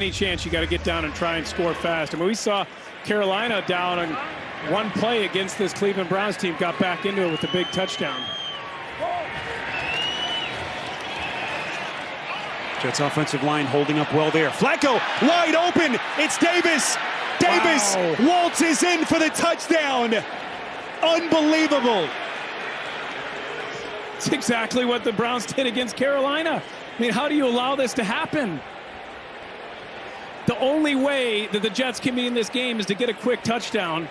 Any chance, you got to get down and try and score fast. I mean, we saw Carolina down on one play against this Cleveland Browns team, got back into it with a big touchdown. Jets offensive line holding up well there. Flacco wide open. It's Davis. Davis waltzes in for the touchdown. Unbelievable. It's exactly what the Browns did against Carolina. I mean, how do you allow this to happen? The only way that the Jets can be in this game is to get a quick touchdown.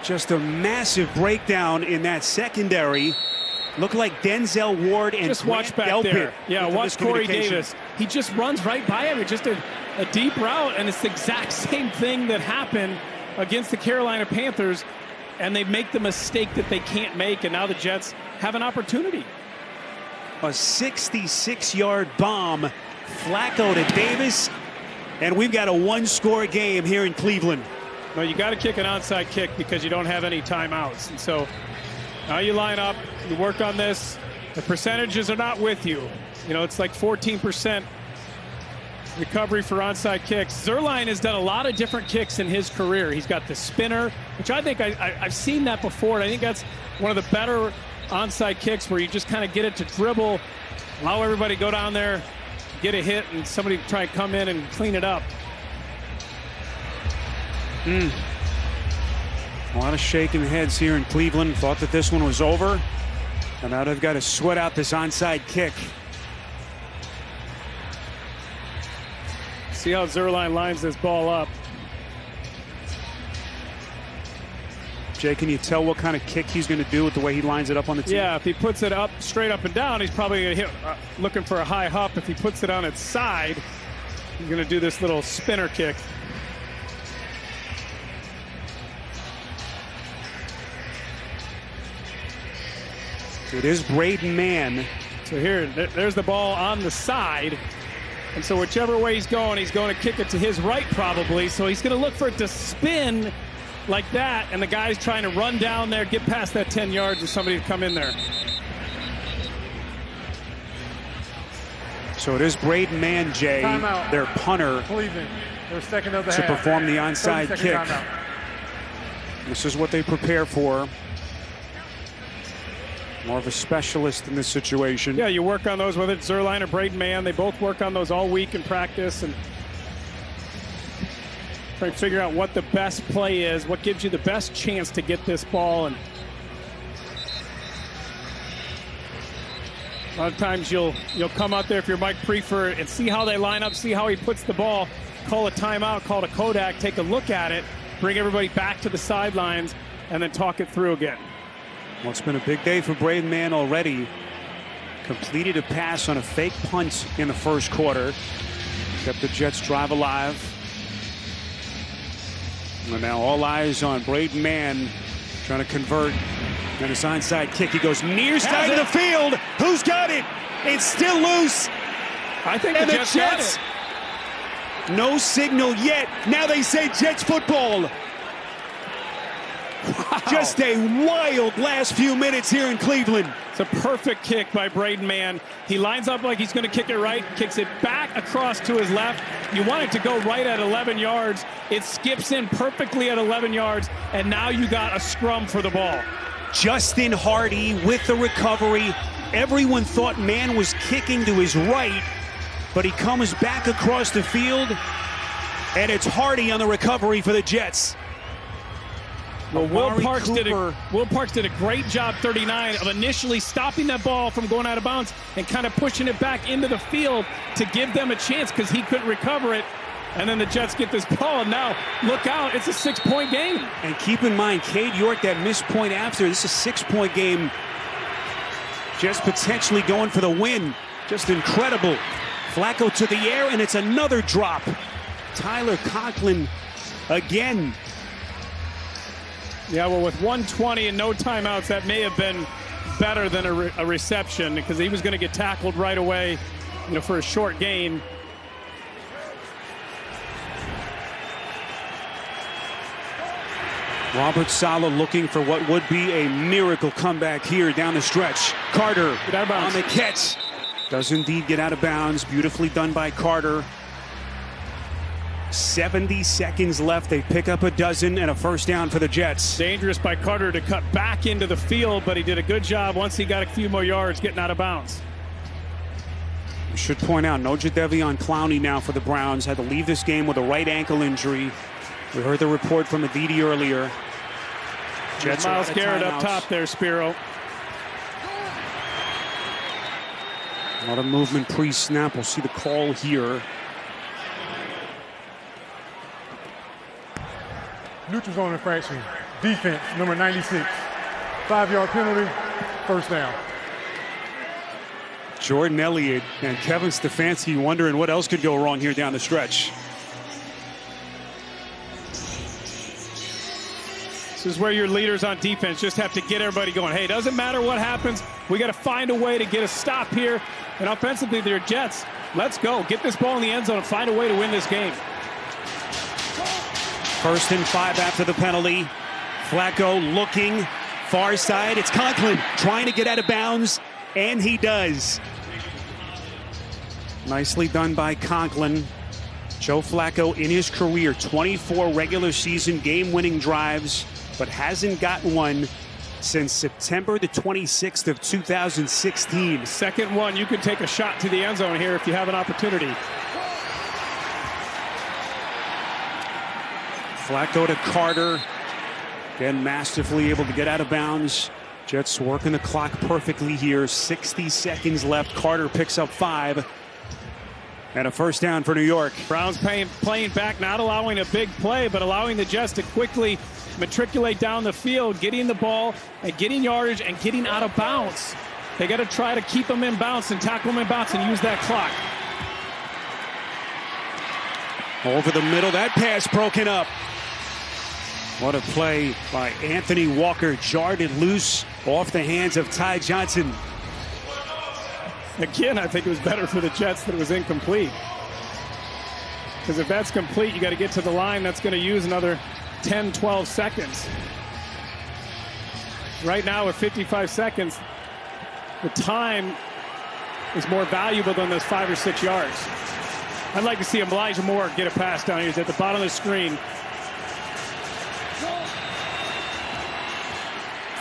Just a massive breakdown in that secondary. Looked like Denzel Ward and just watch back there. Yeah, watch Corey Davis. He just runs right by him. It's just a deep route, and it's the exact same thing that happened against the Carolina Panthers, and they make the mistake that they can't make, and now the Jets have an opportunity. A 66-yard bomb. Flacco to Davis, and we've got a one-score game here in Cleveland. Well, you got to kick an onside kick because you don't have any timeouts, and so now you line up, you work on this. The percentages are not with you. You know, it's like 14% recovery for onside kicks. Zuerlein has done a lot of different kicks in his career. He's got the spinner, which I think I've seen that before, and I think that's one of the better onside kicks where you just kind of get it to dribble, allow everybody to go down there, get a hit, and somebody try and come in and clean it up. A lot of shaking heads here in Cleveland. Thought that this one was over, and now they've got to sweat out this onside kick. See how Zuerlein lines this ball up. Jay, can you tell what kind of kick he's going to do with the way he lines it up on the tee? Yeah, if he puts it up, straight up and down, he's probably going to hit, looking for a high hop. If he puts it on its side, he's going to do this little spinner kick. It is Braden Mann. So here, there's the ball on the side. And so whichever way he's going to kick it to his right probably. So he's going to look for it to spin like that, and the guy's trying to run down there, get past that 10 yards, and somebody to come in there. So it is Braden Mann, Jay, their punter, Cleveland, their second of the to half. perform the onside kick. This is what they prepare for. More of a specialist in this situation. Yeah, you work on those, whether it's Zuerlein or Braden Mann. They both work on those all week in practice and try to figure out what the best play is, what gives you the best chance to get this ball. And a lot of times you'll come out there if you're Mike Prefer and see how they line up, see how he puts the ball, call a timeout, call a Kodak, take a look at it, bring everybody back to the sidelines, and then talk it through again. Well, it's been a big day for Braden Mann already. Completed a pass on a fake punt in the first quarter. Kept the Jets drive alive. And now all eyes on Braden Mann trying to convert. And his onside kick. He goes near side of the field. Who's got it? It's still loose. I think the Jets got it. No signal yet. Now they say Jets football. Wow. Just a wild last few minutes here in Cleveland. It's a perfect kick by Braden Mann. He lines up like he's going to kick it right, kicks it back across to his left. You want it to go right at 11 yards. It skips in perfectly at 11 yards, and now you got a scrum for the ball. Justin Hardy with the recovery. Everyone thought Mann was kicking to his right, but he comes back across the field, and it's Hardy on the recovery for the Jets. Well, Will Parks did a great job, 39, of initially stopping that ball from going out of bounds and kind of pushing it back into the field to give them a chance because he couldn't recover it. And then the Jets get this ball, and now look out, it's a 6-point game. And keep in mind, Cade York, that missed point after. This is a 6-point game. Jets potentially going for the win. Just incredible. Flacco to the air, and it's another drop. Tyler Conklin again. Yeah, well, with 1:20 and no timeouts, that may have been better than a reception because he was going to get tackled right away, for a short gain. Robert Saleh looking for what would be a miracle comeback here down the stretch. Carter on the catch. Does indeed get out of bounds. Beautifully done by Carter. 70 seconds left. They pick up a dozen and a first down for the Jets. Dangerous by Carter to cut back into the field, but he did a good job once he got a few more yards getting out of bounds. We should point out, no Jadeveon Clowney now for the Browns. Had to leave this game with a right ankle injury. We heard the report from Aditi earlier. Jets Myles Garrett up top there, Spiro. A lot of movement pre-snap. We'll see the call here. Neutral zone infraction. Defense, number 96. 5-yard penalty, first down. Jordan Elliott and Kevin Stefanski wondering what else could go wrong here down the stretch. This is where your leaders on defense just have to get everybody going. Hey, doesn't matter what happens. We got to find a way to get a stop here. And offensively, they're Jets. Let's go. Get this ball in the end zone and find a way to win this game. 1st and 5 after the penalty. Flacco looking far side. It's Conklin trying to get out of bounds, and he does. Nicely done by Conklin. Joe Flacco in his career, 24 regular season game-winning drives, but hasn't gotten one since September the 26th of 2016. Second one, you can take a shot to the end zone here if you have an opportunity. Flacco to Carter. Again, masterfully able to get out of bounds. Jets working the clock perfectly here. 60 seconds left. Carter picks up 5. And a first down for New York. Browns playing back, not allowing a big play, but allowing the Jets to quickly matriculate down the field, getting the ball and getting yardage and getting out of bounds. They got to try to keep them in bounds and tackle them in bounds and use that clock. Over the middle, that pass broken up. What a play by Anthony Walker. Jarred it loose off the hands of Ty Johnson. Again, I think it was better for the Jets that it was incomplete. Because if that's complete, you got to get to the line. That's going to use another 10, 12 seconds. Right now, with 55 seconds, the time is more valuable than those 5 or 6 yards. I'd like to see Elijah Moore get a pass down here. He's at the bottom of the screen.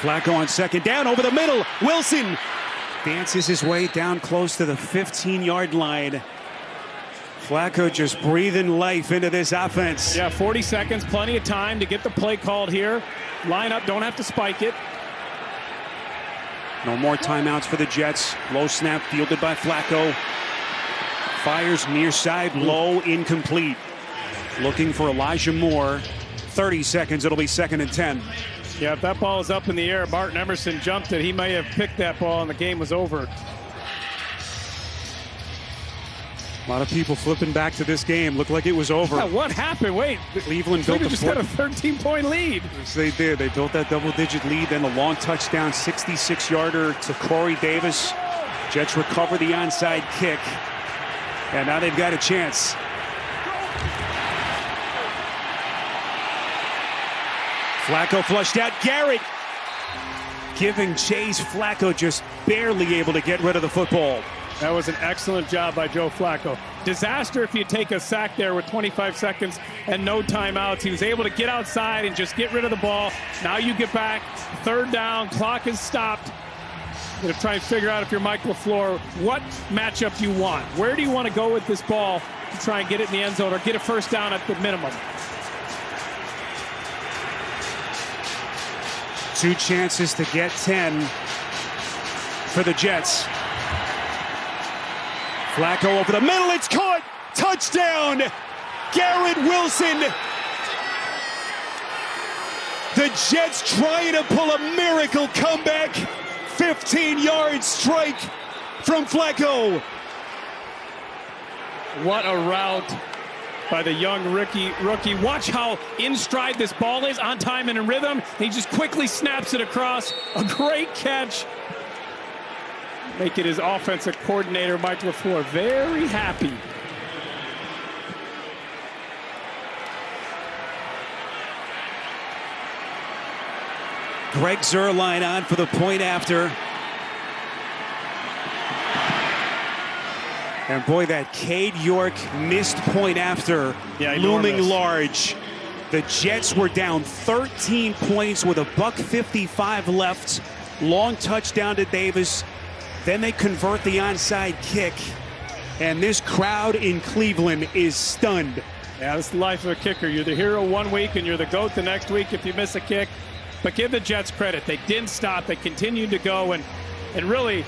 Flacco on second down over the middle. Wilson dances his way down close to the 15-yard line. Flacco just breathing life into this offense. Yeah, 40 seconds, plenty of time to get the play called here. Line up, don't have to spike it. No more timeouts for the Jets. Low snap fielded by Flacco. Fires near side, low, incomplete. Looking for Elijah Moore. 30 seconds, it'll be 2nd and 10. Yeah, if that ball is up in the air, Martin Emerson jumped it. He may have picked that ball and the game was over. A lot of people flipping back to this game. Looked like it was over. Yeah, what happened? Wait. Cleveland built just had a 13-point lead. Yes, they did. They built that double-digit lead. Then a long touchdown, 66-yarder to Corey Davis. Jets recover the onside kick. And now they've got a chance. Flacco flushed out. Garrett giving chase. Flacco just barely able to get rid of the football. That was an excellent job by Joe Flacco. Disaster if you take a sack there with 25 seconds and no timeouts. He was able to get outside and just get rid of the ball. Now you get back. 3rd down. Clock is stopped. Going to try and figure out if you're Mike LaFleur, what matchup do you want? Where do you want to go with this ball to try and get it in the end zone or get a first down at the minimum? 2 chances to get 10 for the Jets. Flacco over the middle. It's caught. Touchdown. Garrett Wilson. The Jets trying to pull a miracle comeback. 15-yard strike from Flacco. What a route by the young rookie. Watch how in stride this ball is, on time and in rhythm. He just quickly snaps it across. A great catch. Make it his offensive coordinator, Mike LaFleur, very happy. Greg Zuerlein on for the point after. And boy, that Cade York missed point after looming large. The Jets were down 13 points with $1:55 left. Long touchdown to Davis. Then they convert the onside kick. And this crowd in Cleveland is stunned. Yeah, that's the life of a kicker. You're the hero one week and you're the GOAT the next week if you miss a kick. But give the Jets credit. They didn't stop. They continued to go. And really,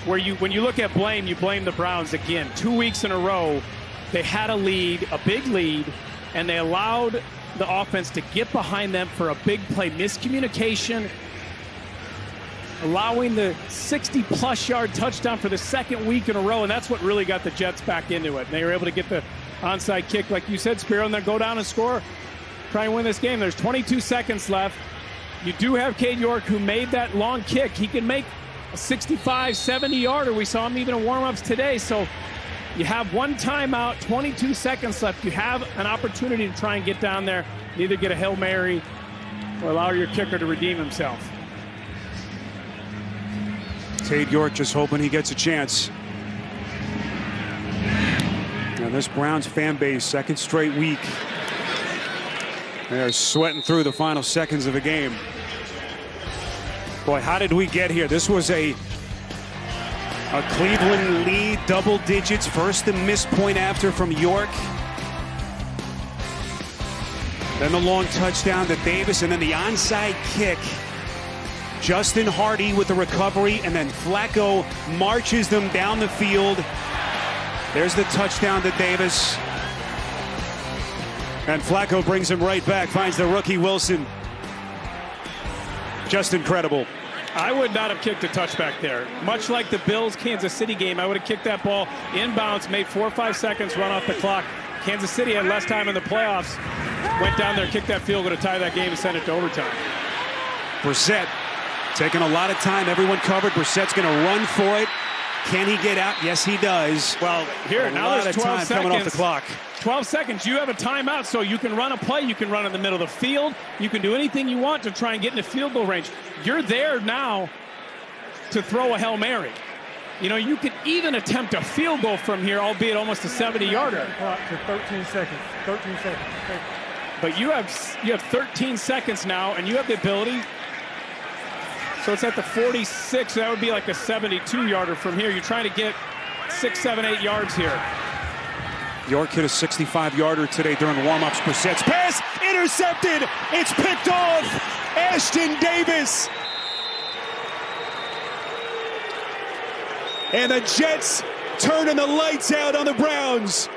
when you look at blame, you blame the Browns again. 2 weeks in a row, they had a lead, a big lead, and they allowed the offense to get behind them for a big play. Miscommunication, allowing the 60-plus yard touchdown for the second week in a row, and that's what really got the Jets back into it. And they were able to get the onside kick, like you said, Spiro, and then go down and score, try and win this game. There's 22 seconds left. You do have Cade York, who made that long kick. He can make a 65, 70-yarder. We saw him even in warm-ups today. So you have one timeout, 22 seconds left. You have an opportunity to try and get down there, either get a Hail Mary or allow your kicker to redeem himself. Cade York just hoping he gets a chance. And this Browns fan base, second straight week, they're sweating through the final seconds of the game. Boy, how did we get here? This was a Cleveland lead, double digits, first and missed point after from York. Then the long touchdown to Davis, and then the onside kick. Justin Hardy with the recovery, and then Flacco marches them down the field. There's the touchdown to Davis. And Flacco brings him right back, finds the rookie Wilson. Just incredible. I would not have kicked a touchback there. Much like the Bills-Kansas City game, I would have kicked that ball inbounds, made 4 or 5 seconds, run off the clock. Kansas City had less time in the playoffs. Went down there, kicked that field goal to tie that game and send it to overtime. Brissett taking a lot of time. Everyone covered. Brissett's going to run for it. Can he get out? Yes, he does. Well, here, now there's 12 seconds coming off the clock. 12 seconds. You have a timeout, so you can run a play. You can run in the middle of the field. You can do anything you want to try and get into field goal range. You're there now to throw a Hail Mary. You know, you could even attempt a field goal from here, albeit almost a 70-yarder. To 13 seconds. 13 seconds. But you have 13 seconds now, and you have the ability. So it's at the 46. That would be like a 72-yarder from here. You're trying to get 6, 7, 8 yards here. York hit a 65-yarder today during warm-ups. Brissett's pass intercepted. It's picked off. Ashton Davis. And the Jets turning the lights out on the Browns.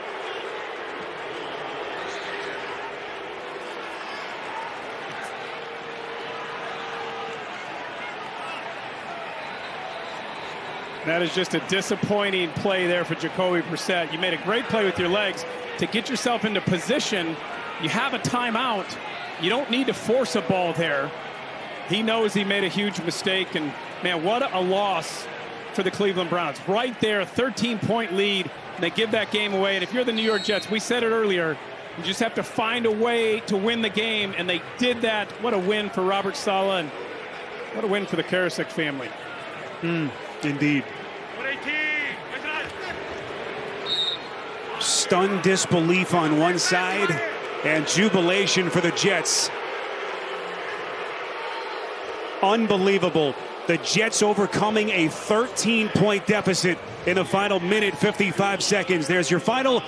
That is just a disappointing play there for Jacoby Brissett. You made a great play with your legs to get yourself into position. You have a timeout. You don't need to force a ball there. He knows he made a huge mistake, and man, what a loss for the Cleveland Browns. Right there, a 13-point lead, and they give that game away. And if you're the New York Jets, we said it earlier, you just have to find a way to win the game, and they did that. What a win for Robert Saleh, and what a win for the Karasek family. Indeed. Stunned disbelief on one side and jubilation for the Jets. Unbelievable. The Jets overcoming a 13-point deficit in the final minute, 55 seconds. There's your final.